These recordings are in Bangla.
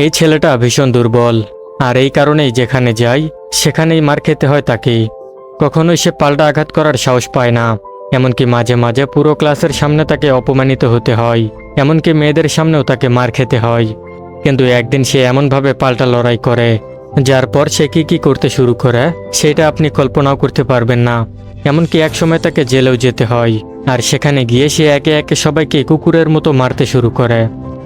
এই ছেলেটা ভীষণ দুর্বল, আর এই কারণেই যেখানে যায় সেখানেই মার খেতে হয় তাকে। কখনোই সে পাল্টা আঘাত করার সাহস পায় না, এমনকি মাঝে মাঝে পুরো ক্লাসের সামনে তাকে অপমানিত হতে হয়, এমনকি মেয়েদের সামনেও তাকে মার খেতে হয়। কিন্তু একদিন সে এমনভাবে পাল্টা লড়াই করে, যার পর সে কি করতে শুরু করে সেটা আপনি কল্পনাও করতে পারবেন না। এমনকি একসময় তাকে জেলেও যেতে হয়, আর সেখানে গিয়ে সে একে একে সবাইকে কুকুরের মতো মারতে শুরু করে।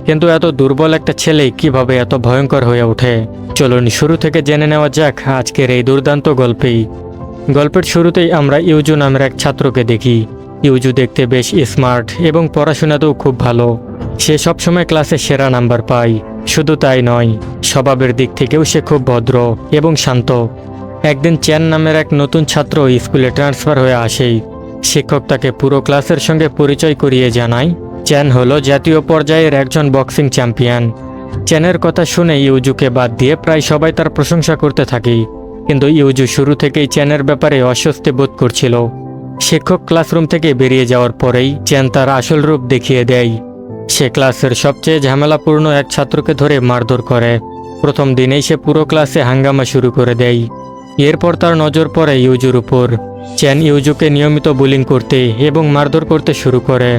কিন্তু এত দুর্বল একটা ছেলে কিভাবে এত ভয়ঙ্কর হয়ে ওঠে, চলুন শুরু থেকে জেনে নেওয়া যাক আজকের এই দুর্দান্ত গল্পেই। গল্পের শুরুতেই আমরা ইউজু নামের এক ছাত্রকে দেখি। ইউজু দেখতে বেশ স্মার্ট এবং পড়াশোনাতেও খুব ভালো। সে সবসময় ক্লাসে সেরা নাম্বার পায়। শুধু তাই নয়, স্বভাবের দিক থেকেও সে খুব ভদ্র এবং শান্ত। একদিন চ্যান নামের এক নতুন ছাত্র স্কুলে ট্রান্সফার হয়ে আসে। শিক্ষক তাকে পুরো ক্লাসের সঙ্গে পরিচয় করিয়ে জানায় চ্যান হলো জাতীয় পর্যায়ের একজন বক্সিং চ্যাম্পিয়ন। চ্যানের কথা শুনে ইউজুকে বাদ দিয়ে প্রায় সবাই তার প্রশংসা করতে থাকে। কিন্তু ইউজু শুরু থেকেই চ্যানের ব্যাপারে অস্বস্তি বোধ করছিল। শিক্ষক ক্লাসরুম থেকে বেরিয়ে যাওয়ার পরেই চ্যান তার আসল রূপ দেখিয়ে দেয়। সে ক্লাসের সবচেয়ে ঝামেলাপূর্ণ এক ছাত্রকে ধরে মারধর করে। প্রথম দিনেই সে পুরো ক্লাসে হাঙ্গামা শুরু করে দেয়। এরপর তার নজর পড়ে ইউজুর উপর। চ্যান ইউজুকে নিয়মিত বুলিং করতে এবং মারধর করতে শুরু করে।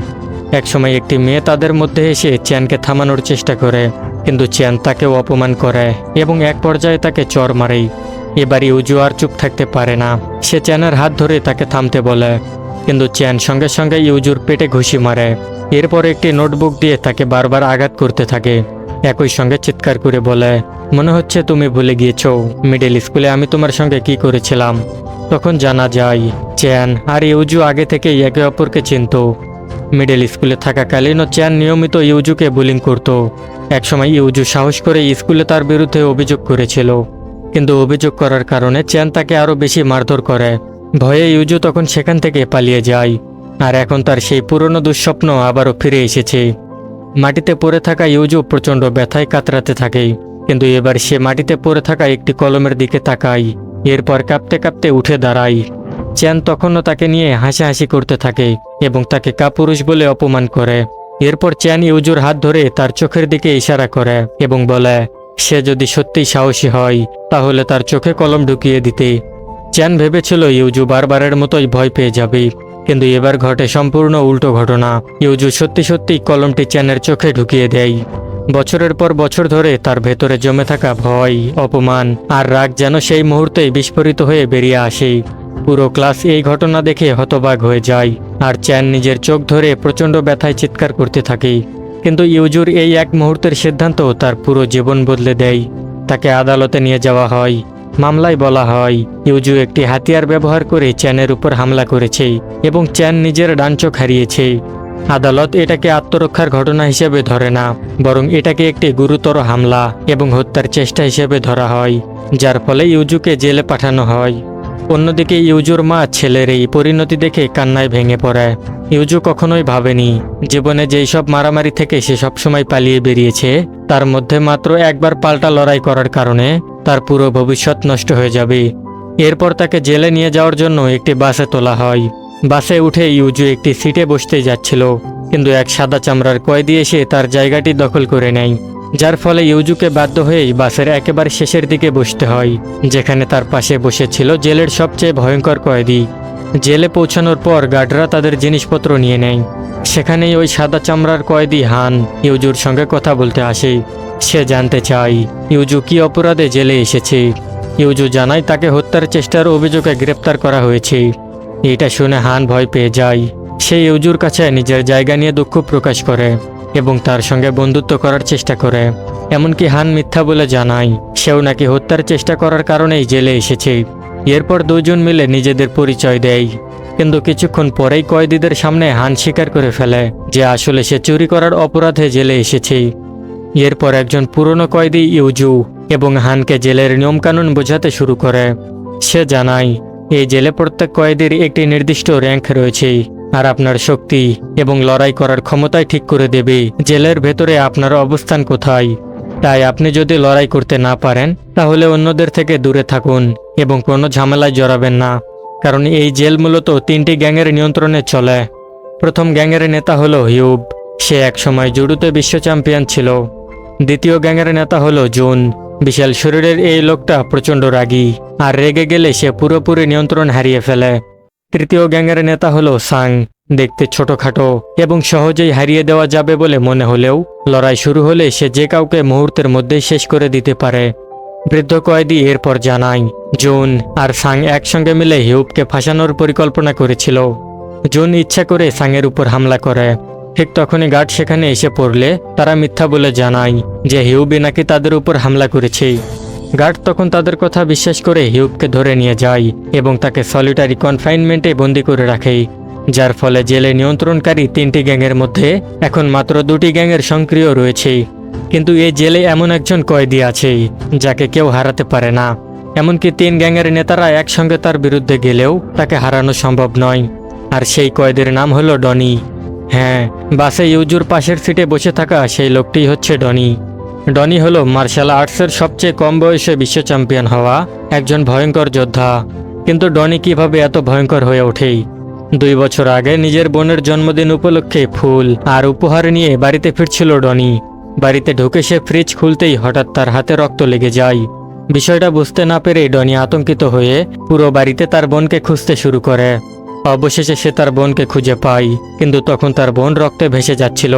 একসময় একটি মেয়ে তাদের মধ্যে এসে চ্যানকে থামানোর চেষ্টা করে, কিন্তু চ্যান তাকেও অপমান করে এবং এক পর্যায়ে তাকে চড় মারে। এবার ইউজু আর চুপ থাকতে পারে না। সে চ্যানের হাত ধরে তাকে থামতে বলে, কিন্তু চ্যান সঙ্গে সঙ্গে ইউজুর পেটে ঘুষি মারে। এরপর একটি নোটবুক দিয়ে তাকে বারবার আঘাত করতে থাকে। একই সঙ্গে চিৎকার করে বলে, মনে হচ্ছে তুমি ভুলে গিয়েছো মিডল স্কুলে আমি তোমার সঙ্গে কি করেছিলাম। তখন জানা যায় চ্যান আর ইউজু আগে থেকেই একে অপরকে চিনত। মিডল স্কুলে থাকাকালীনও চ্যান নিয়মিত ইউজুকে বুলিং করত। একসময় ইউজু সাহস করে স্কুলে তার বিরুদ্ধে অভিযোগ করেছিল, কিন্তু অভিযোগ করার কারণে চ্যান তাকে আরও বেশি মারধর করে। ভয়ে ইউজু তখন সেখান থেকে পালিয়ে যায়। আর এখন তার সেই পুরনো দুঃস্বপ্ন আবারও ফিরে এসেছে। মাটিতে পড়ে থাকা ইউজু প্রচণ্ড ব্যথায় কাতরাতে থাকে, কিন্তু এবার সে মাটিতে পড়ে থাকা একটি কলমের দিকে তাকায়। এরপর কাঁপতে কাঁপতে উঠে দাঁড়ায়। চ্যান তখনও তাকে নিয়ে হাসাহাসি করতে থাকে এবং তাকে কাপুরুষ বলে অপমান করে। এরপর চ্যান ইউজুর হাত ধরে তার চোখের দিকে ইশারা করে এবং বলে সে যদি সত্যিই সাহসী হয় তাহলে তার চোখে কলম ঢুকিয়ে দিতে। চ্যান ভেবেছিল ইউজু বারবারের মতোই ভয় পেয়ে যাবে, কিন্তু এবার ঘটে সম্পূর্ণ উল্টো ঘটনা। ইউজু সত্যি সত্যি কলমটি চ্যানের চোখে ঢুকিয়ে দেয়। বছরের পর বছর ধরে তার ভেতরে জমে থাকা ভয়, অপমান আর রাগ যেন সেই মুহূর্তেই বিস্ফোরিত হয়ে বেরিয়ে আসে। পুরো ক্লাস এই ঘটনা দেখে হতবাক হয়ে যায়, আর চ্যান নিজের চোখ ধরে প্রচণ্ড ব্যথায় চিৎকার করতে থাকে। কিন্তু ইউজুর এই এক মুহূর্তের সিদ্ধান্ত তার পুরো জীবন বদলে দেয়। তাকে আদালতে নিয়ে যাওয়া হয়। মামলায় বলা হয় ইউজু একটি হাতিয়ার ব্যবহার করে চ্যানের উপর হামলা করেছে এবং চ্যান নিজের ডান চোখ হারিয়েছে। আদালত এটাকে আত্মরক্ষার ঘটনা হিসেবে ধরে না, বরং এটাকে একটি গুরুতর হামলা এবং হত্যার চেষ্টা হিসেবে ধরা হয়, যার ফলে ইউজুকে জেলে পাঠানো হয়। অন্যদিকে ইউজুর মা ছেলের এই পরিণতি দেখে কান্নায় ভেঙে পড়ে। ইউজু কখনোই ভাবেনি জীবনে যেই সব মারামারি থেকে সে সবসময় পালিয়ে বেরিয়েছে, তার মধ্যে মাত্র একবার পাল্টা লড়াই করার কারণে তার পুরো ভবিষ্যৎ নষ্ট হয়ে যাবে। এরপর তাকে জেলে নিয়ে যাওয়ার জন্য একটি বাসে তোলা হয়। বাসে উঠে ইউজু একটি সিটে বসতে যাচ্ছিল, কিন্তু এক সাদা চামড়ার কয়েদি এসে তার জায়গাটি দখল করে নেয়, যার ফলে ইউজুকে বাধ্য হয়েই বাসের একেবারে শেষের দিকে বসতে হয়, যেখানে তার পাশে বসেছিল জেলের সবচেয়ে ভয়ঙ্কর কয়েদি। জেলে পৌঁছানোর পর গার্ডরা তাদের জিনিসপত্র নিয়ে নেয়। সেখানেই ওই সাদা চামড়ার কয়েদি হান ইউজুর সঙ্গে কথা বলতে আসে। সে জানতে চায় ইউজু কি অপরাধে জেলে এসেছে। ইউজু জানায় তাকে হত্যার চেষ্টার অভিযোগে গ্রেপ্তার করা হয়েছে। এটা শুনে হান ভয় পেয়ে যায়। সে ইউজুর কাছে নিজের জায়গা নিয়ে দুঃখ প্রকাশ করে এবং তার সঙ্গে বন্ধুত্ব করার চেষ্টা করে। এমনকি হান মিথ্যা বলে জানায় সেও নাকি হত্যার চেষ্টা করার কারণেই জেলে এসেছে। এরপর দুজন মিলে নিজেদের পরিচয় দেয়, কিন্তু কিছুক্ষণ পরেই কয়েদিদের সামনে হান স্বীকার করে ফেলে যে আসলে সে চুরি করার অপরাধে জেলে এসেছে। এরপর একজন পুরনো কয়েদি ইউজু এবং হানকে জেলের নিয়মকানুন বোঝাতে শুরু করে। সে জানায় এই জেলে প্রত্যেক কয়েদির একটি নির্দিষ্ট র্যাঙ্ক রয়েছে, আর আপনার শক্তি এবং লড়াই করার ক্ষমতাই ঠিক করে দেবে জেলের ভেতরে আপনার অবস্থান কোথায়। তাই আপনি যদি লড়াই করতে না পারেন তাহলে অন্যদের থেকে দূরে থাকুন এবং কোনো ঝামেলায় জড়াবেন না, কারণ এই জেল মূলত 3টি গ্যাংয়ের নিয়ন্ত্রণে চলে। প্রথম গ্যাংয়ের নেতা হলো হিউব। সে একসময় জুডোতে বিশ্ব চ্যাম্পিয়ন ছিল। দ্বিতীয় গ্যাংয়ের নেতা হলো জুন। বিশাল শরীরের এই লোকটা প্রচণ্ড রাগী, আর রেগে গেলে সে পুরোপুরি নিয়ন্ত্রণ হারিয়ে ফেলে। তৃতীয় গ্যাংয়ের নেতা হলো সাং। দেখতে ছোটখাটো এবং সহজেই হারিয়ে দেওয়া যাবে বলে মনে হলেও লড়াই শুরু হলে সে যে কাউকে মুহূর্তের মধ্যেই শেষ করে দিতে পারে। বৃদ্ধ কয়েদি এরপর জানায় জুন আর সাং একসঙ্গে মিলে হিউবকে ফাঁসানোর পরিকল্পনা করেছিল। জুন ইচ্ছা করে সাংয়ের উপর হামলা করে। ঠিক তখনই গার্ড সেখানে এসে পড়লে তারা মিথ্যা বলে জানায় যে হিউবই নাকি তাদের উপর হামলা করেছে। গার্ড তখন তাদের কথা বিশ্বাস করে হিউবকে ধরে নিয়ে যায় এবং তাকে সলিটারি কনফাইনমেন্টে বন্দি করে রাখে, যার ফলে জেলে নিয়ন্ত্রণকারী 3টি গ্যাংয়ের মধ্যে এখন মাত্র 2টি গ্যাংয়ের সক্রিয় রয়েছে। কিন্তু এই জেলে এমন একজন কয়েদি আছে যাকে কেউ হারাতে পারে না। এমনকি 3 গ্যাংয়ের নেতারা একসঙ্গে তার বিরুদ্ধে গেলেও তাকে হারানো সম্ভব নয়। আর সেই কয়েদির নাম হলো ডনি। হ্যাঁ, বাসে ইউজুর পাশের সিটে বসে থাকা সেই লোকটি হচ্ছে ডনি। ডনি হলো মার্শাল আর্টসের সবচেয়ে কম বয়সে বিশ্ব চ্যাম্পিয়ন হওয়া একজন ভয়ঙ্কর যোদ্ধা। কিন্তু ডনি কিভাবে এত ভয়ঙ্কর হয়ে ওঠে? 2 বছর আগে নিজের বোনের জন্মদিন উপলক্ষে ফুল আর উপহার নিয়ে বাড়িতে ফিরছিল ডনি। বাড়িতে ঢুকে সে ফ্রিজ খুলতেই হঠাৎ তার হাতে রক্ত লেগে যায়। বিষয়টা বুঝতে না পেরে ডনি আতঙ্কিত হয়ে পুরো বাড়িতে তার বোনকে খুঁজতে শুরু করে। অবশেষে সে তার বোনকে খুঁজে পায়, কিন্তু তখন তার বোন রক্তে ভেসে যাচ্ছিল।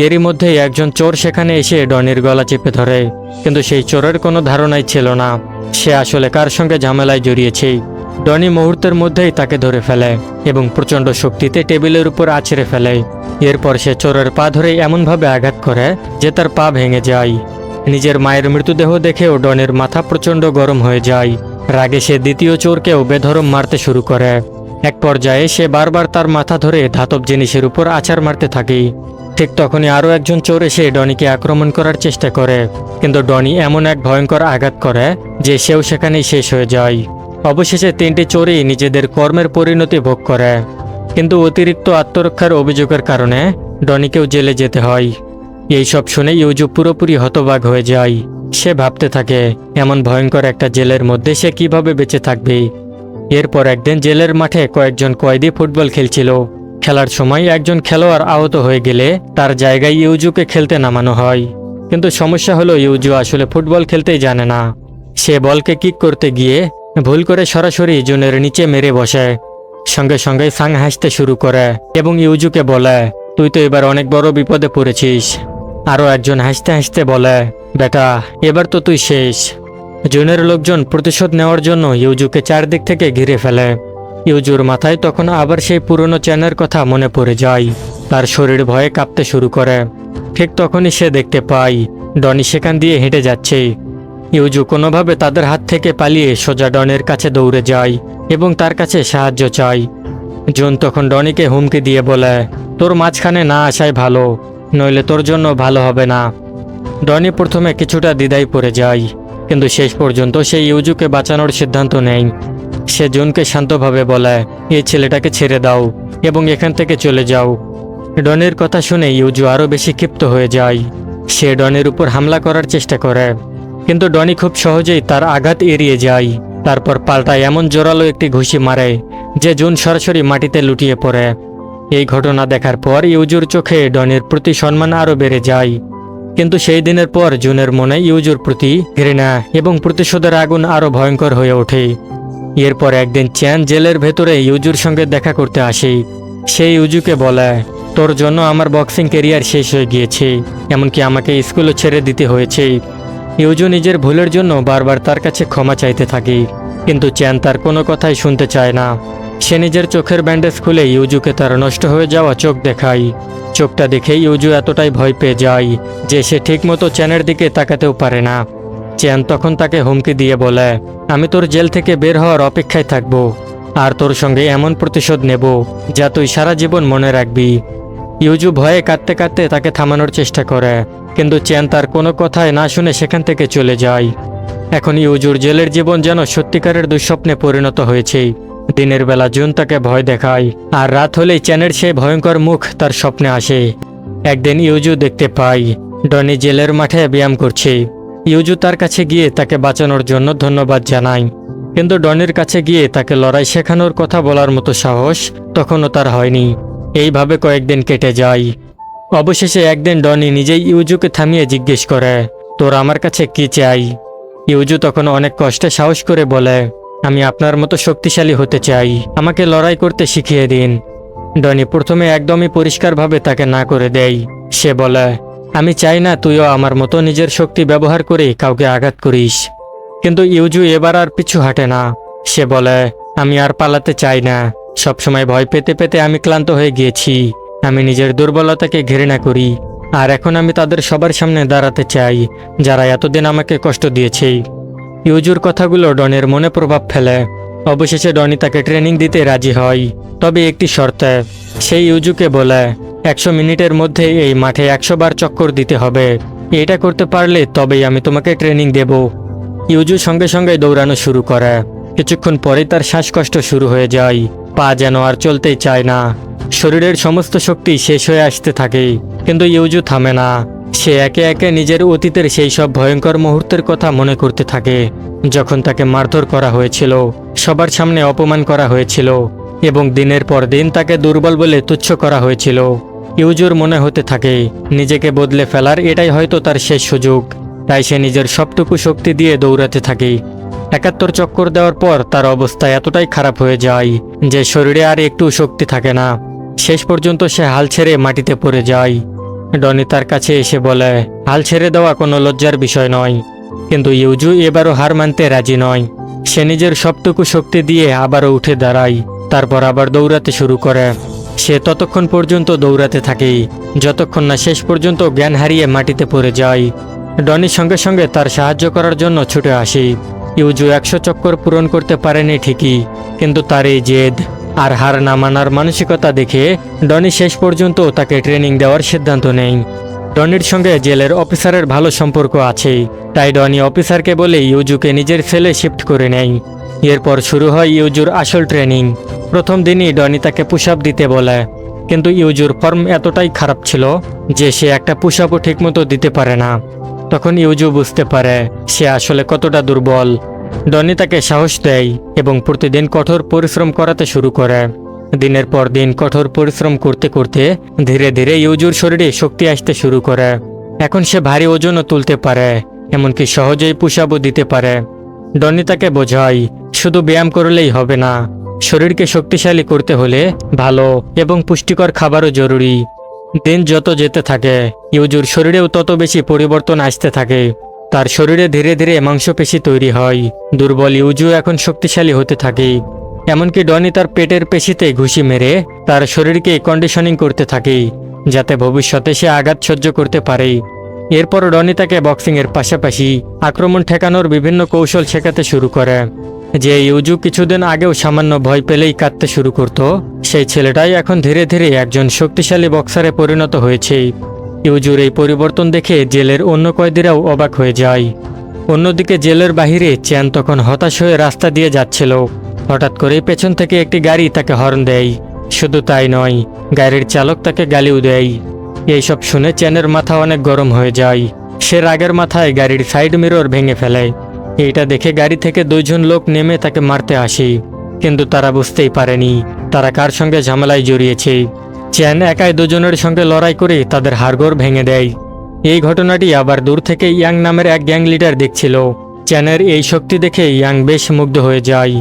এরই মধ্যে একজন চোর সেখানে এসে ডনির গলা চেপে ধরে, কিন্তু সেই চোরের কোনো ধারণাই ছিল না সে আসলে কার সঙ্গে ঝামেলায় জড়িয়েছে। ডনি মুহূর্তের মধ্যেই তাকে ধরে ফেলে এবং প্রচণ্ড শক্তিতে টেবিলের উপর আছড়ে ফেলে। এরপর সে চোরের পা ধরে এমনভাবে আঘাত করে যে তার পা ভেঙে যায়। নিজের মায়ের মৃতদেহ দেখেও ডনির মাথা প্রচণ্ড গরম হয়ে যায়। রাগে সে দ্বিতীয় চোরকেও বেধরম মারতে শুরু করে। এক পর্যায়ে সে বারবার তার মাথা ধরে ধাতব জিনিসের উপর আছাড় মারতে থাকে। ঠিক তখনই আরও একজন চোর এসে ডনিকে আক্রমণ করার চেষ্টা করে, কিন্তু ডনি এমন এক ভয়ঙ্কর আঘাত করে যে সেও সেখানেই শেষ হয়ে যায়। অবশেষে 3টি চোরই নিজেদের কর্মের পরিণতি ভোগ করে, কিন্তু অতিরিক্ত আত্মরক্ষার অভিযোগের কারণে ডনিকেও জেলে যেতে হয়। এইসব শুনে ইউজু পুরোপুরি হতবাক হয়ে যায়। সে ভাবতে থাকে এমন ভয়ঙ্কর একটা জেলের মধ্যে সে কিভাবে বেঁচে থাকবে। এরপর একদিন জেলের মাঠে কয়েকজন কয়েদি ফুটবল খেলছিল। খেলার সময় একজন খেলোয়াড় আহত হয়ে গেলে তার জায়গায় ইউজুকে খেলতে নামানো হয়। কিন্তু সমস্যা হলো ইউজু আসলে ফুটবল খেলতেই জানে না। সে বলকে কিক করতে গিয়ে ভুল করে সরাসরি জুনের নিচে মেরে বসে। সঙ্গে সঙ্গে সাং হাসতে শুরু করে এবং ইউজুকে বলে, তুই তো এবার অনেক বড় বিপদে পড়েছিস। আরও একজন হাসতে হাসতে বলে, বেটা এবার তো তুই শেষ। জুনের লোকজন প্রতিশোধ নেওয়ার জন্য ইউজুকে চারদিক থেকে ঘিরে ফেলে। ইউজুর মাথায় তখন আবার সেই পুরনো চ্যানের কথা মনে পড়ে যায়। তার শরীর ভয়ে কাঁপতে শুরু করে। ঠিক তখনই সে দেখতে পায় ডনি সেখান দিয়ে হেঁটে যাচ্ছে। ইউজু কোনোভাবে তাদের হাত থেকে পালিয়ে সোজা ডনের কাছে দৌড়ে যায় এবং তার কাছে সাহায্য চায়। জুন তখন ডনিকে হুমকি দিয়ে বলে, তোর মাঝখানে না আসাই ভালো, নইলে তোর জন্য ভালো হবে না। ডনি প্রথমে কিছুটা দ্বিধায় পড়ে যায়, কিন্তু শেষ পর্যন্ত সে ইউজুকে বাঁচানোর সিদ্ধান্ত নেয়। সে জুনকে শান্তভাবে বলে, এই ছেলেটাকে ছেড়ে দাও এবং এখান থেকে চলে যাও। ডনির কথা শুনে ইউজু আরও বেশি ক্ষিপ্ত হয়ে যায়। সে ডনির উপর হামলা করার চেষ্টা করে, কিন্তু ডনি খুব সহজেই তার আঘাত এড়িয়ে যায়। তারপর পাল্টায় এমন জোরালো একটি ঘুষি মারে যে জুন সরাসরি মাটিতে লুটিয়ে পড়ে। এই ঘটনা দেখার পর ইউজুর চোখে ডনির প্রতি সম্মান আরও বেড়ে যায়। কিন্তু সেই দিনের পর জুনের মনে ইউজুর প্রতি ঘৃণা এবং প্রতিশোধের আগুন আরও ভয়ঙ্কর হয়ে ওঠে। এরপর একদিন চ্যান জেলের ভেতরে ইউজুর সঙ্গে দেখা করতে আসে। সে ইউজুকে বলে, তোর জন্য আমার বক্সিং ক্যারিয়ার শেষ হয়ে গিয়েছে, এমনকি আমাকে স্কুলও ছেড়ে দিতে হয়েছে। ইউজু নিজের ভুলের জন্য বারবার তার কাছে ক্ষমা চাইতে থাকে, কিন্তু চ্যান তার কোনো কথাই শুনতে চায় না। সে নিজের চোখের ব্যান্ডেজ খুলে ইউজুকে তার নষ্ট হয়ে যাওয়া চোখ দেখায়। চোখটা দেখে ইউজু এতটাই ভয় পেয়ে যায় যে সে ঠিকমতো চ্যানের দিকে তাকাতেও পারে না। চ্যান তখন তাকে হুমকি দিয়ে বলে, আমি তোর জেল থেকে বের হওয়ার অপেক্ষায় থাকব আর তোর সঙ্গে এমন প্রতিশোধ নেব যা তুই সারা জীবন মনে রাখবি। ইউজু ভয়ে কাঁদতে কাঁদতে তাকে থামানোর চেষ্টা করে, কিন্তু চ্যান তার কোনো কথাই না শুনে সেখান থেকে চলে যায়। এখন ইউজুর জেলের জীবন যেন সত্যিকারের দুঃস্বপ্নে পরিণত হয়েছে। দিনের বেলা জুন তাকে ভয় দেখায়, আর রাত হলেই চ্যানের সেই ভয়ঙ্কর মুখ তার স্বপ্নে আসে। একদিন ইউজু দেখতে পায় ডনি জেলের মাঠে ব্যায়াম করছে। ইউজু তার কাছে গিয়ে তাকে বাঁচানোর জন্য ধন্যবাদ জানায়, কিন্তু ডনির কাছে গিয়ে তাকে লড়াই শেখানোর কথা বলার মতো সাহস তখনও তার হয়নি। এইভাবে কয়েকদিন কেটে যায়। অবশেষে একদিন ডনি নিজেই ইউজুকে থামিয়ে জিজ্ঞেস করে, তোর আমার কাছে কি চাই? ইউজু তখন অনেক কষ্টে সাহস করে বলে, আমি আপনার মতো শক্তিশালী হতে চাই, আমাকে লড়াই করতে শিখিয়ে দিন। ডনি প্রথমে একদমই পরিষ্কারভাবে তাকে না করে দেয়। সে বলে, আমি চাই না তুইও আমার মতো নিজের শক্তি ব্যবহার করে কাউকে আঘাত করিস। কিন্তু ইউজু এবার আর পিছু হাঁটে না। সে বলে, আমি আর পালাতে চাই না, সবসময় ভয় পেতে পেতে আমি ক্লান্ত হয়ে গিয়েছি। আমি নিজের দুর্বলতাকে ঘৃণা করি, আর এখন আমি তাদের সবার সামনে দাঁড়াতে চাই যারা এতদিন আমাকে কষ্ট দিয়েছে। ইউজুর কথাগুলো ডনের মনে প্রভাব ফেলে। অবশেষে ডনি তাকে ট্রেনিং দিতে রাজি হয়, তবে একটি শর্তে। সেই ইউজুকে বলে, 100 মিনিটের মধ্যে এই মাঠে 100 বার চক্কর দিতে হবে। এটা করতে পারলে তবেই আমি তোমাকে ট্রেনিং দেব। ইউজু সঙ্গে সঙ্গে দৌড়ানো শুরু করে। কিছুক্ষণ পরেই তার শ্বাসকষ্ট শুরু হয়ে যায়, পা যেন আর চলতেই চায় না। শরীরের সমস্ত শক্তি শেষ হয়ে আসতে থাকে, কিন্তু ইউজু থামে না। সে একে একে নিজের অতীতের সেই সব ভয়ঙ্কর মুহূর্তের কথা মনে করতে থাকে, যখন তাকে মারধর করা হয়েছিল, সবার সামনে অপমান করা হয়েছিল, এবং দিনের পর দিন তাকে দুর্বল বলে তুচ্ছ করা হয়েছিল। ইউজুর মনে হতে থাকে নিজেকে বদলে ফেলার এটাই হয়তো তার শেষ সুযোগ। তাই সে নিজের সবটুকু শক্তি দিয়ে দৌড়াতে থাকে। 71 চক্কর দেওয়ার পর তার অবস্থা এতটাই খারাপ হয়ে যায় যে শরীরে আর একটু শক্তি থাকে না। শেষ পর্যন্ত সে হাল ছেড়ে মাটিতে পড়ে যায়। ডনি তার কাছে এসে বলে, হাল ছেড়ে দেওয়া কোনো লজ্জার বিষয় নয়। কিন্তু ইউজু এবারও হার মানতে রাজি নয়। সে নিজের সবটুকু শক্তি দিয়ে আবারও উঠে দাঁড়ায়, তারপর আবার দৌড়াতে শুরু করে। সে ততক্ষণ পর্যন্ত দৌড়াতে থাকে যতক্ষণ না শেষ পর্যন্ত জ্ঞান হারিয়ে মাটিতে পড়ে যায়। ডনি সঙ্গে সঙ্গে তার সাহায্য করার জন্য ছুটে আসে। ইউজু 100 চক্কর পূরণ করতে পারেনি ঠিকই, কিন্তু তার এই জেদ আর হার না মানার মানসিকতা দেখে ডনি শেষ পর্যন্ত তাকে ট্রেনিং দেওয়ার সিদ্ধান্ত নেয়। ডনির সঙ্গে জেলের অফিসারের ভালো সম্পর্ক আছে, তাই ডনি অফিসারকে বলে ইউজুকে নিজের সেলে শিফট করে নেয়। এরপর শুরু হয় ইউজুর আসল ট্রেনিং। প্রথম দিনই ডনি তাকে পুশ আপ দিতে বলে, কিন্তু ইউজুর ফর্ম এতটাই খারাপ ছিল যে সে একটা পুশ আপও ঠিকমতো দিতে পারে না। তখন ইউজু বুঝতে পারে সে আসলে কতটা দুর্বল। ডনি তাকে সাহস দেয় এবং প্রতিদিন কঠোর পরিশ্রম করাতে শুরু করে। দিনের পর দিন কঠোর পরিশ্রম করতে করতে ধীরে ধীরে ইউজুর শরীরে শক্তি আসতে শুরু করে। এখন সে ভারী ওজনও তুলতে পারে, এমনকি সহজেই পুশ আপও দিতে পারে। ডনি তাকে বোঝায়, শুধু ব্যায়াম করলেই হবে না, শরীরকে শক্তিশালী করতে হলে ভালো এবং পুষ্টিকর খাবারও জরুরি। দিন যত যেতে থাকে ইউজুর শরীরেও তত বেশি পরিবর্তন আসতে থাকে। তার শরীরে ধীরে ধীরে মাংসপেশি তৈরি হয়। দুর্বল ইউজু এখন শক্তিশালী হতে থাকে। এমনকি ডনি তার পেটের পেশিতে ঘুষি মেরে তার শরীরকে কন্ডিশনিং করতে থাকে, যাতে ভবিষ্যতে সে আঘাত সহ্য করতে পারে। এরপর ডনি তাকে বক্সিংয়ের পাশাপাশি আক্রমণ ঠেকানোর বিভিন্ন কৌশল শেখাতে শুরু করে। যে ইউজু কিছুদিন আগেও সামান্য ভয় পেলেই কাঁদতে শুরু করত, সেই ছেলেটাই এখন ধীরে ধীরে একজন শক্তিশালী বক্সারে পরিণত হয়েছে। ইউজুর এই পরিবর্তন দেখে জেলের অন্য কয়েদিরাও অবাক হয়ে যায়। অন্যদিকে জেলের বাহিরে চ্যান তখন হতাশ হয়ে রাস্তা দিয়ে যাচ্ছিল। হঠাৎ করে পেছন থেকে একটি গাড়ি তাকে হর্ন দেয়। শুধু তাই নয়, গাড়ির চালক তাকে গালিও দেয়। এইসব শুনে চ্যানের মাথা অনেক গরম হয়ে যায়। সে রাগের মাথায় গাড়ির সাইড মিরর ভেঙে ফেলে। এইটা দেখে গাড়ি থেকে 2 জন লোক নেমে তাকে মারতে আসে, কিন্তু তারা বুঝতেই পারেনি তারা কার সঙ্গে ঝামেলায় জড়িয়েছে। চ্যান একাই 2 জনের সঙ্গে লড়াই করে তাদের হাড়গোড় ভেঙে দেয়। এই ঘটনাটি আবার দূর থেকে ইয়াং নামের এক গ্যাং লিডার দেখছিল। চ্যানের এই শক্তি দেখে ইয়াং বেশ মুগ্ধ হয়ে যায়।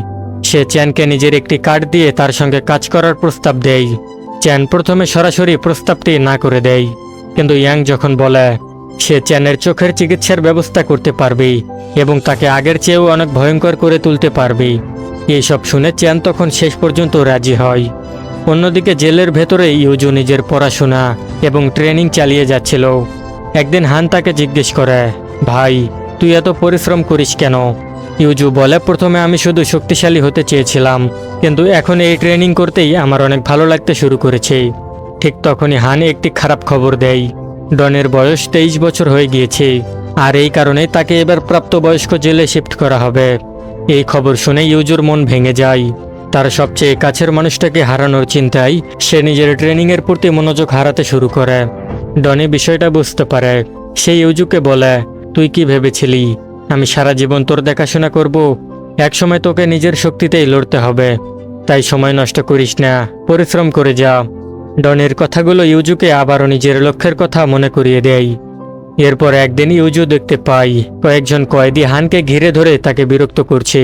সে চ্যানকে নিজের একটি কার্ড দিয়ে তার সঙ্গে কাজ করার প্রস্তাব দেয়। চ্যান প্রথমে সরাসরি প্রস্তাবটি না করে দেয়, কিন্তু ইয়াং যখন বলে সে চ্যানের চোখের চিকিৎসার ব্যবস্থা করতে পারবে এবং তাকে আগের চেয়েও অনেক ভয়ঙ্কর করে তুলতে পারবে, এইসব শুনে চ্যান তখন শেষ পর্যন্ত রাজি হয়। অন্যদিকে জেলের ভেতরে ইউজু নিজের পড়াশোনা এবং ট্রেনিং চালিয়ে যাচ্ছিল। একদিন হান তাকে জিজ্ঞেস করে, ভাই তুই এত পরিশ্রম করিস কেন? ইউজু বলে, প্রথমে আমি শুধু শক্তিশালী হতে চেয়েছিলাম, কিন্তু এখন এই ট্রেনিং করতেই আমার অনেক ভালো লাগতে শুরু করেছে। ঠিক তখনই হান একটি খারাপ খবর দেয়। ডনের বয়স 23 বছর হয়ে গিয়েছে, আর এই কারণে তাকে এবার প্রাপ্তবয়স্ক জেলে শিফট করা হবে। এই খবর শুনে ইউজুর মন ভেঙে যায়। তার সবচেয়ে কাছের মানুষটাকে হারানোর চিন্তায় সে নিজের ট্রেনিংয়ের প্রতি মনোযোগ হারাতে শুরু করে। ডনি বিষয়টা বুঝতে পারে। সে ইউজুকে বলে, তুই কি ভেবেছিলি আমি সারা জীবন তোর দেখাশোনা করব? একসময় তোকে নিজের শক্তিতেই লড়তে হবে, তাই সময় নষ্ট করিস না, পরিশ্রম করে যা। ডনের কথাগুলো ইউজুকে আবারও নিজের লক্ষ্যের কথা মনে করিয়ে দেয়। এরপর একদিন ইউজু দেখতে পাই কয়েকজন কয়েদি হানকে ঘিরে ধরে তাকে বিরক্ত করছে।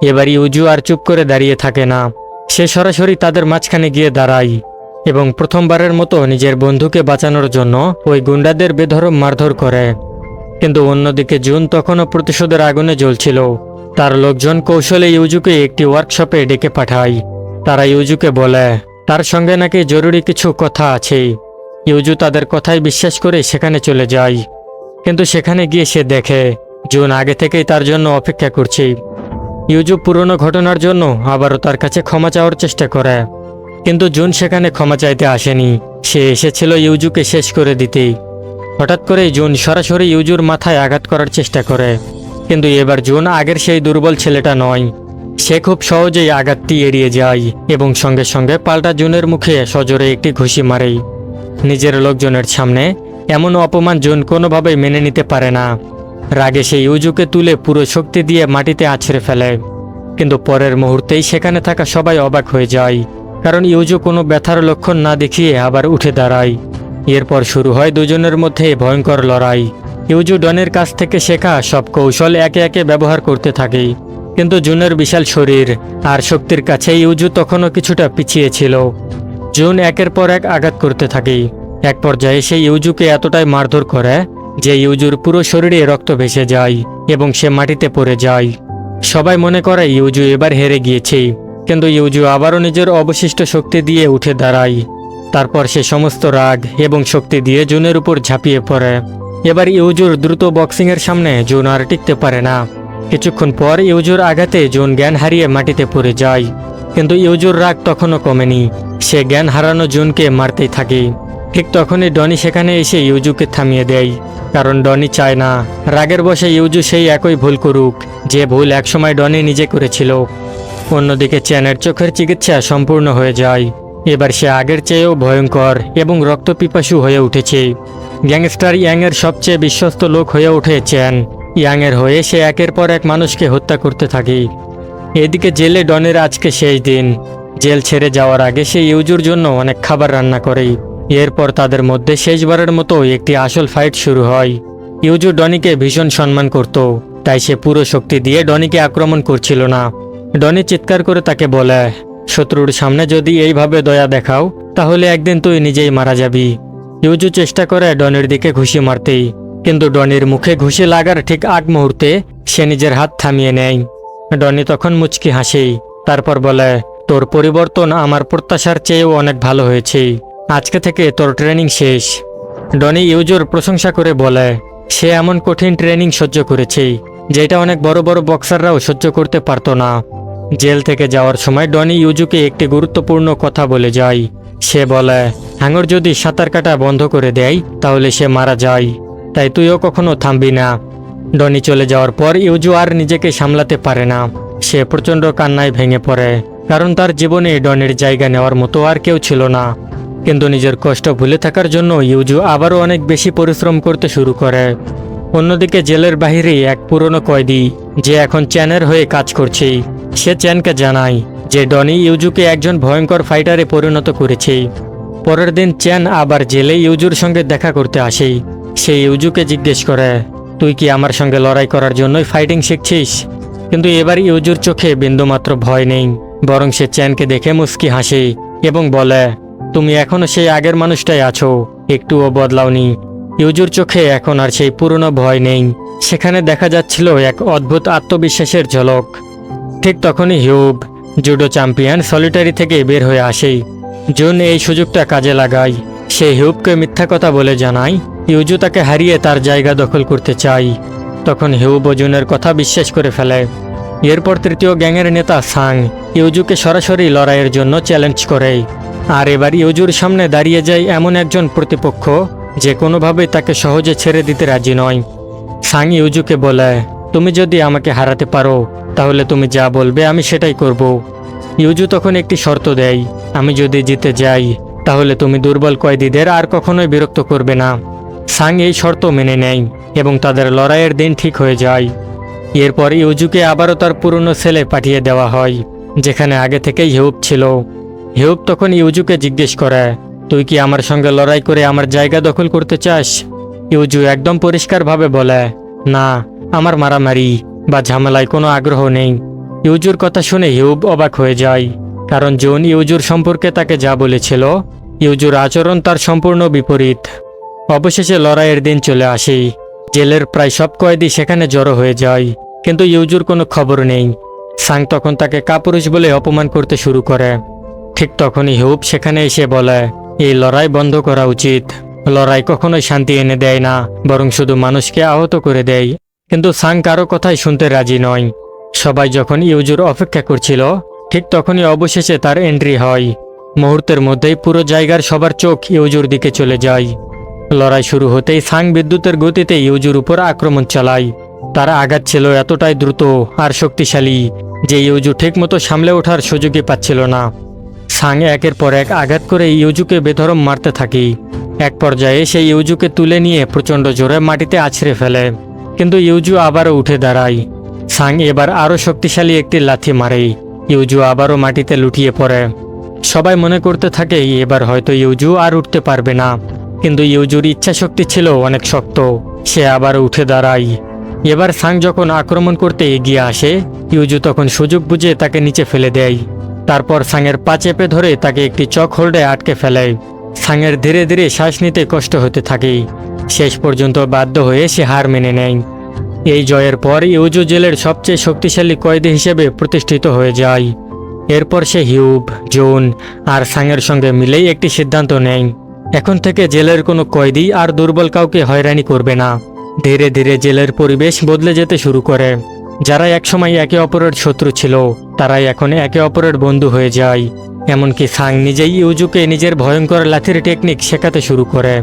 এবার ইউজু আর চুপ করে দাঁড়িয়ে থাকে না, সে সরাসরি তাদের মাঝখানে গিয়ে দাঁড়ায় এবং প্রথমবারের মতো নিজের বন্ধুকে বাঁচানোর জন্য ওই গুন্ডাদের বেধড়ক মারধর করে। কিন্তু অন্যদিকে জুন তখনও প্রতিশোধের আগুনে জ্বলছিল। তার লোকজন কৌশলে ইউজুকে একটি ওয়ার্কশপে ডেকে পাঠায়। তারা ইউজুকে বলে তার সঙ্গে নাকি জরুরি কিছু কথা আছে। ইউজু তাদের কথাই বিশ্বাস করে সেখানে চলে যায়। কিন্তু সেখানে গিয়ে সে দেখে জুন আগে থেকেই তার জন্য অপেক্ষা করছে। ইউজু পুরনো ঘটনার জন্য আবারও তার কাছে ক্ষমা চাওয়ার চেষ্টা করে, কিন্তু জুন সেখানে ক্ষমা চাইতে আসেনি, সে এসেছিল ইউজুকে শেষ করে দিতে। হঠাৎ করেই জুন সরাসরি ইউজুর মাথায় আঘাত করার চেষ্টা করে, কিন্তু এবার জুন আগের সেই দুর্বল ছেলেটা নয়। সে খুব সহজেই আঘাতটি এড়িয়ে যায় এবং সঙ্গে সঙ্গে পাল্টা জুনের মুখে সজোরে একটি ঘুষি মারে। নিজের লোকজনের সামনে এমন অপমান জুন কোনোভাবেই মেনে নিতে পারে না। রাগে সে ইউজুকে তুলে পুরো শক্তি দিয়ে মাটিতে আছড়ে ফেলে। কিন্তু পরের মুহূর্তেই সেখানে থাকা সবাই অবাক হয়ে যায়, কারণ ইউজু কোনো ব্যথার লক্ষণ না দেখিয়ে আবার উঠে দাঁড়ায়। এরপর শুরু হয় দুজনের মধ্যে ভয়ঙ্কর লড়াই। ইউজু ডনের কাছ থেকে শেখা সব কৌশল একে একে ব্যবহার করতে থাকে, কিন্তু জুনের বিশাল শরীর আর শক্তির কাছে ইউজু তখনও কিছুটা পিছিয়ে ছিল। জুন একের পর এক আঘাত করতে থাকে। এক পর্যায়ে সে ইউজুকে এতটাই মারধর করে যে ইউজুর পুরো শরীরে রক্ত ভেসে যায় এবং সে মাটিতে পড়ে যায়। সবাই মনে করে ইউজু এবার হেরে গিয়েছে, কিন্তু ইউজু আবারও নিজের অবশিষ্ট শক্তি দিয়ে উঠে দাঁড়ায়। তারপর সে সমস্ত রাগ এবং শক্তি দিয়ে জুনের উপর ঝাঁপিয়ে পড়ে। এবার ইউজুর দ্রুত বক্সিংয়ের সামনে জুন আর টিকতে পারে না। কিছুক্ষণ পর ইউজুর আঘাতে জুন জ্ঞান হারিয়ে মাটিতে পড়ে যায়, কিন্তু ইউজুর রাগ তখনও কমেনি। সে জ্ঞান হারানো জুনকে মারতেই থাকে। ঠিক তখনই ডনি সেখানে এসে ইউজুকে থামিয়ে দেয়, কারণ ডনি চায় না রাগের বশে ইউজু সেই একই ভুল করুক যে ভুল একসময় ডনি নিজে করেছিল। অন্যদিকে চ্যানের চোখের চিকিৎসা সম্পূর্ণ হয়ে যায়। এবার সে আগের চেয়েও ভয়ঙ্কর এবং রক্তপিপাসু হয়ে উঠেছে। গ্যাংস্টার ইয়াংয়ের সবচেয়ে বিশ্বস্ত লোক হয়ে ওঠে চ্যান। ইয়াংয়ের হয়ে সে একের পর এক মানুষকে হত্যা করতে থাকে। এদিকে জেলে ডনের আজকে শেষ দিন। জেল ছেড়ে যাওয়ার আগে সে ইউজুর জন্য অনেক খাবার রান্না করে। এরপর তাদের মধ্যে শেষবারের মতো একটি আসল ফাইট শুরু হয়। ইউজু ডনিকে ভীষণ সম্মান করত, তাই সে পুরো শক্তি দিয়ে ডনিকে আক্রমণ করছিল না। ডনি চিৎকার করে তাকে বলে, শত্রুর সামনে যদি এইভাবে দয়া দেখাও তাহলে একদিন তুই নিজেই মারা যাবি। ইউজু চেষ্টা করে ডনির দিকে ঘুষি মারতেই, কিন্তু ডনির মুখে ঘুষি লাগার ঠিক আগ মুহূর্তে সে নিজের হাত থামিয়ে নেয়। ডনি তখন মুচকি হাসে, তারপর বলে, তোর পরিবর্তন আমার প্রত্যাশার চেয়েও অনেক ভালো হয়েছে। আজকে থেকে তোর ট্রেনিং শেষ। ডনি ইউজুর প্রশংসা করে বলে, সে এমন কঠিন ট্রেনিং সহ্য করেছে যেটা অনেক বড় বড় বক্সাররাও সহ্য করতে পারত না। জেল থেকে যাওয়ার সময় ডনি ইউজুকে একটি গুরুত্বপূর্ণ কথা বলে যায়। সে বলে, হাঙর যদি সাঁতার কাটা বন্ধ করে দেয় তাহলে সে মারা যায়, তাই তুইও কখনো থামবি না। ডনি চলে যাওয়ার পর ইউজু আর নিজেকে সামলাতে পারে না। সে প্রচণ্ড কান্নায় ভেঙে পড়ে, কারণ তার জীবনে ডনির জায়গা নেওয়ার মতো আর কেউ ছিল না। কিন্তু নিজের কষ্ট ভুলে থাকার জন্য ইউজু আবারও অনেক বেশি পরিশ্রম করতে শুরু করে। অন্যদিকে জেলের বাহিরে এক পুরনো কয়েদি যে এখন চ্যানের হয়ে কাজ করছে, সে চ্যানকে জানায় যে ডনি ইউজুকে একজন ভয়ঙ্কর ফাইটারে পরিণত করেছে। পরের দিন চ্যান আবার জেলে ইউজুর সঙ্গে দেখা করতে আসে। সে ইউজুকে জিজ্ঞেস করে, তুই কি আমার সঙ্গে লড়াই করার জন্যই ফাইটিং শিখছিস? কিন্তু এবার ইউজুর চোখে বিন্দুমাত্র ভয় নেই, বরং সে চ্যানকে দেখে মুস্কি হাসে এবং বলে, তুমি এখনো সেই আগের মানুষটাই আছো, একটুও বদলাওনি। ইউজুর চোখে এখন আর সেই পুরনো ভয় নেই, সেখানে দেখা যাচ্ছিল এক অদ্ভুত আত্মবিশ্বাসের ঝলক। ঠিক তখনই হিউব, জুডো চ্যাম্পিয়ন, সলিটারি থেকে বের হয়ে আসে। জুন এই সুযোগটা কাজে লাগায়। সে হিউবকে মিথ্যা কথা বলে জানায় ইউজু তাকে হারিয়ে তার জায়গা দখল করতে চায়। তখন হিউব জুনের কথা বিশ্বাস করে ফেলে। এরপর তৃতীয় গ্যাংয়ের নেতা সাং ইউজুকে সরাসরি লড়াইয়ের জন্য চ্যালেঞ্জ করে। আর এবার ইউজুর সামনে দাঁড়িয়ে যায় এমন একজন প্রতিপক্ষ যে কোনোভাবেই তাকে সহজে ছেড়ে দিতে রাজি নয়। সাং ইউজুকে বলে, তুমি যদি আমাকে হারাতে পারো তাহলে তুমি যা বলবে আমি সেটাই করব। ইউজু তখন একটি শর্ত দেয়, আমি যদি জিতে যাই তাহলে তুমি দুর্বল কয়েদিদের আর কখনোই বিরক্ত করবে না। সাং এই শর্ত মেনে নেয় এবং তাদের লড়াইয়ের দিন ঠিক হয়ে যায়। এরপর ইউজুকে আবারও তার পুরনো সেলে পাঠিয়ে দেওয়া হয়, যেখানে আগে থেকেই হিউব ছিল। হিউব তখন ইউজুকে জিজ্ঞেস করে, তুই কি আমার সঙ্গে লড়াই করে আমার জায়গা দখল করতে চাস? ইউজু একদম পরিষ্কারভাবে বলে, না, আমার মারামারি বা ঝামেলায় কোনো আগ্রহ নেই। ইউজুর কথা শুনে হিউব অবাক হয়ে যায়, কারণ জুন ইউজুর সম্পর্কে তাকে যা বলেছিল, ইউজুর আচরণ তার সম্পূর্ণ বিপরীত। অবশেষে লড়াইয়ের দিন চলে আসে। জেলের প্রায় সব কয়েদি সেখানে জড়ো হয়ে যায়, কিন্তু ইউজুর কোনো খবর নেই। সাং তখন তাকে কাপুরুষ বলে অপমান করতে শুরু করে। ঠিক তখনই হিউব সেখানে এসে বলে, এই লড়াই বন্ধ করা উচিত। লড়াই কখনোই শান্তি এনে দেয় না, বরং শুধু মানুষকে আহত করে দেয়। কিন্তু সাং কারো কথাই শুনতে রাজি নয়। সবাই যখন ইউজুর অপেক্ষা করছিল, ঠিক তখনই অবশেষে তার এন্ট্রি হয়। মুহূর্তের মধ্যেই পুরো জায়গার সবার চোখ ইউজুর দিকে চলে যায়। লড়াই শুরু হতেই সাং বিদ্যুতের গতিতে ইউজুর উপর আক্রমণ চালায়। তার আঘাত ছিল এতটাই দ্রুত আর শক্তিশালী যে ইউজু ঠিকমতো সামলে ওঠার সুযোগই পাচ্ছিল না। সাং একের পর এক আঘাত করে ইউজুকে বেধরম মারতে থাকে। এক পর্যায়ে সেই ইউজুকে তুলে নিয়ে প্রচণ্ড জোরে মাটিতে আছড়ে ফেলে, কিন্তু ইউজু আবারও উঠে দাঁড়ায়। সাং এবার আরও শক্তিশালী একটি লাথি মারে। ইউজু আবারও মাটিতে লুটিয়ে পড়ে। সবাই মনে করতে থাকে এবার হয়তো ইউজু আর উঠতে পারবে না, কিন্তু ইউজুর ইচ্ছাশক্তি ছিল অনেক শক্ত। সে আবার উঠে দাঁড়ায়। এবার সাং যখন আক্রমণ করতে এগিয়ে আসে, ইউজু তখন সুযোগ বুঝে তাকে নিচে ফেলে দেয়। তারপর সাংয়ের পা চেপে ধরে তাকে একটি চক হোল্ডে আটকে ফেলে। সাংয়ের ধীরে ধীরে শ্বাস নিতে কষ্ট হতে থাকে। শেষ পর্যন্ত বাধ্য হয়ে সে হার মেনে নেয়। এই জয়ের পর ইউজু জেলের সবচেয়ে শক্তিশালী কয়েদি হিসেবে প্রতিষ্ঠিত হয়ে যায়। এরপর সে হিউব, জুন আর সাংয়ের সঙ্গে মিলেই একটি সিদ্ধান্ত নেয়। এখন থেকে জেলের কোনো কয়েদি আর দুর্বল কাউকে হয়রানি করবে না। ধীরে ধীরে জেলের পরিবেশ বদলে যেতে শুরু করে। যারা একসময় একে অপরের শত্রু ছিল, তারাই এখন একে অপরের বন্ধু হয়ে যায়। এমনকি সাং নিজেই ইউজুকে নিজের ভয়ঙ্কর লাথির টেকনিক শেখাতে শুরু করে।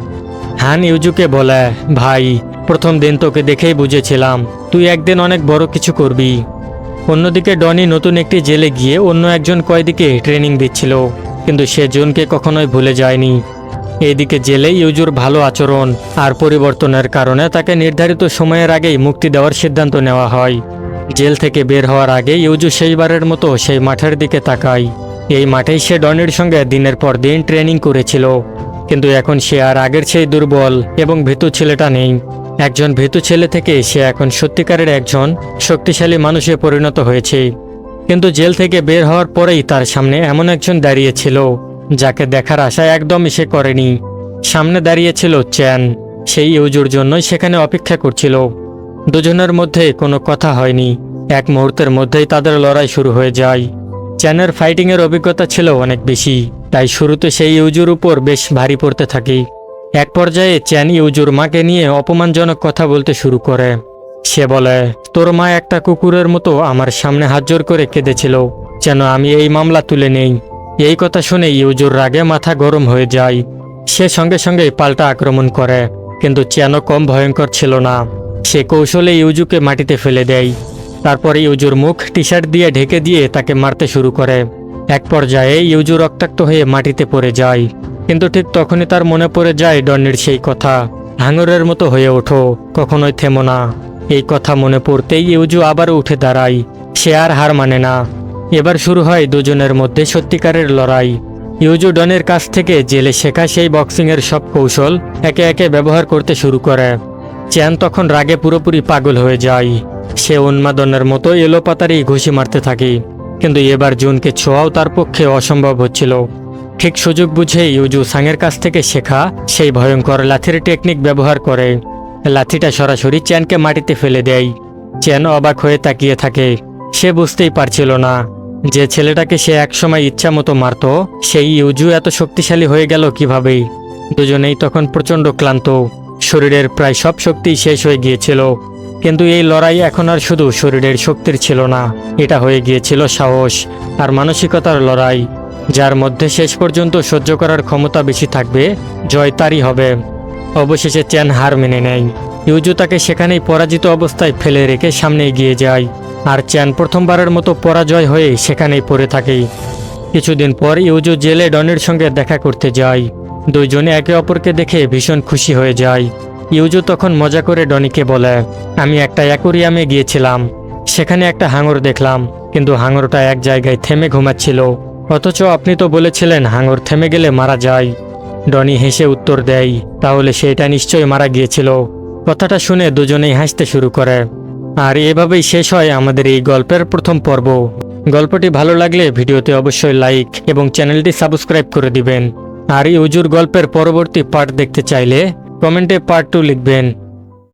হান ইউজুকে বলে, ভাই, প্রথম দিন তোকে দেখেই বুঝেছিলাম তুই একদিন অনেক বড় কিছু করবি। অন্যদিকে ডনি নতুন একটি জেলে গিয়ে অন্য একজন কয়েদিকে ট্রেনিং দিচ্ছিল, কিন্তু সে জুনকে কখনোই ভুলে যায়নি। এইদিকে জেলে ইউজুর ভালো আচরণ আর পরিবর্তনের কারণে তাকে নির্ধারিত সময়ের আগেই মুক্তি দেওয়ার সিদ্ধান্ত নেওয়া হয়। জেল থেকে বের হওয়ার আগে ইউজু শেষবারের মতো সেই মাঠের দিকে তাকায়। এই মাঠেই সে ডনির সঙ্গে দিনের পর দিন ট্রেনিং করেছিল, কিন্তু এখন সে আর আগের সেই দুর্বল এবং ভীতু ছেলেটা নেই। একজন ভীতু ছেলে থেকে সে এখন সত্যিকারের একজন শক্তিশালী মানুষে পরিণত হয়েছে। কিন্তু জেল থেকে বের হওয়ার পরেই তার সামনে এমন একজন দাঁড়িয়েছিল যাকে দেখার আশা একদমই সে করেনি। সামনে দাঁড়িয়েছিল চ্যান। সেই ইউজুর জন্যই সেখানে অপেক্ষা করছিল। দুজনের মধ্যে কোনো কথা হয়নি। এক মুহূর্তের মধ্যেই তাদের লড়াই শুরু হয়ে যায়। চ্যানের ফাইটিংয়ের অভিজ্ঞতা ছিল অনেক বেশি, তাই শুরুতে সেই ইউজুর উপর বেশ ভারী পড়তে থাকে। এক পর্যায়ে চ্যান ইউজুর মাকে নিয়ে অপমানজনক কথা বলতে শুরু করে। সে বলে, তোর মা একটা কুকুরের মতো আমার সামনে হাত জোর করে কেঁদেছিল যেন আমি এই মামলা তুলে নেই। এই কথা শুনে ইউজুর রাগে মাথা গরম হয়ে যায়। সে সঙ্গে সঙ্গে পাল্টা আক্রমণ করে, কিন্তু চ্যানও কম ভয়ঙ্কর ছিল না। সে কৌশলে ইউজুকে মাটিতে ফেলে দেয়। তারপরে ইউজুর মুখ টি শার্ট দিয়ে ঢেকে দিয়ে তাকে মারতে শুরু করে। এক পর্যায়ে ইউজু রক্তাক্ত হয়ে মাটিতে পড়ে যায়। কিন্তু ঠিক তখনই তার মনে পড়ে যায় ডনির সেই কথা, হাঙরের মতো হয়ে ওঠো, কখনোই থেমো না। এই কথা মনে পড়তেই ইউজু আবারও উঠে দাঁড়ায়। সে আর হার মানে না। এবার শুরু হয় দুজনের মধ্যে সত্যিকারের লড়াই। ইউজু ডনের কাছ থেকে জেলে শেখা সেই বক্সিংয়ের সব কৌশল একে একে ব্যবহার করতে শুরু করে। চ্যান তখন রাগে পুরোপুরি পাগল হয়ে যায়। সে উন্মাদনের মতো এলোপাতারি ঘুষি মারতে থাকে, কিন্তু এবার জুনকে ছোঁয়াও তার পক্ষে অসম্ভব হচ্ছিল। ঠিক সুযোগ বুঝে ইউজু সাংয়ের কাছ থেকে শেখা সেই ভয়ঙ্কর লাথির টেকনিক ব্যবহার করে। লাথিটা সরাসরি চ্যানকে মাটিতে ফেলে দেয়। চ্যান অবাক হয়ে তাকিয়ে থাকে। সে বুঝতেই পারছিল না যে ছেলেটাকে সে একসময় ইচ্ছা মতো মারত, সেই ইউজু এত শক্তিশালী হয়ে গেল কিভাবে। দুজনেই তখন প্রচণ্ড ক্লান্ত। শরীরের প্রায় সব শক্তি শেষ হয়ে গিয়েছিল। কিন্তু এই লড়াই এখন আর শুধু শরীরের শক্তির ছিল না, এটা হয়ে গিয়েছিল সাহস আর মানসিকতার লড়াই। যার মধ্যে শেষ পর্যন্ত সহ্য করার ক্ষমতা বেশি থাকবে, জয় তারই হবে। অবশেষে চ্যান হার মেনে নেয়। ইউজু তাকে সেখানেই পরাজিত অবস্থায় ফেলে রেখে সামনে এগিয়ে যায়, আর চ্যান প্রথমবারের মতো পরাজয় হয়ে সেখানেই পড়ে থাকে। কিছুদিন পর ইউজু জেলে ডনির সঙ্গে দেখা করতে যায়। দুইজনে একে অপরকে দেখে ভীষণ খুশি হয়ে যায়। ইউজু তখন মজা করে ডনিকে বলে, আমি একটা অ্যাকোরিয়ামে গিয়েছিলাম, সেখানে একটা হাঙর দেখলাম, কিন্তু হাঙরটা এক জায়গায় থেমে ঘুমাচ্ছিল। অথচ আপনি তো বলেছিলেন হাঙর থেমে গেলে মারা যায়। ডনি হেসে উত্তর দেয়, তাহলে সেটা নিশ্চয়ই মারা গিয়েছিল। কথাটা শুনে দুজনেই হাসতে শুরু করে। আর এভাবেই শেষ হয় আমাদের এই গল্পের প্রথম পর্ব। গল্পটি ভালো লাগলে ভিডিওতে অবশ্যই লাইক এবং চ্যানেলটি সাবস্ক্রাইব করে দিবেন। আর এই উজুর গল্পের পরবর্তী পার্ট দেখতে চাইলে কমেন্টে পার্ট 2 লিখবেন।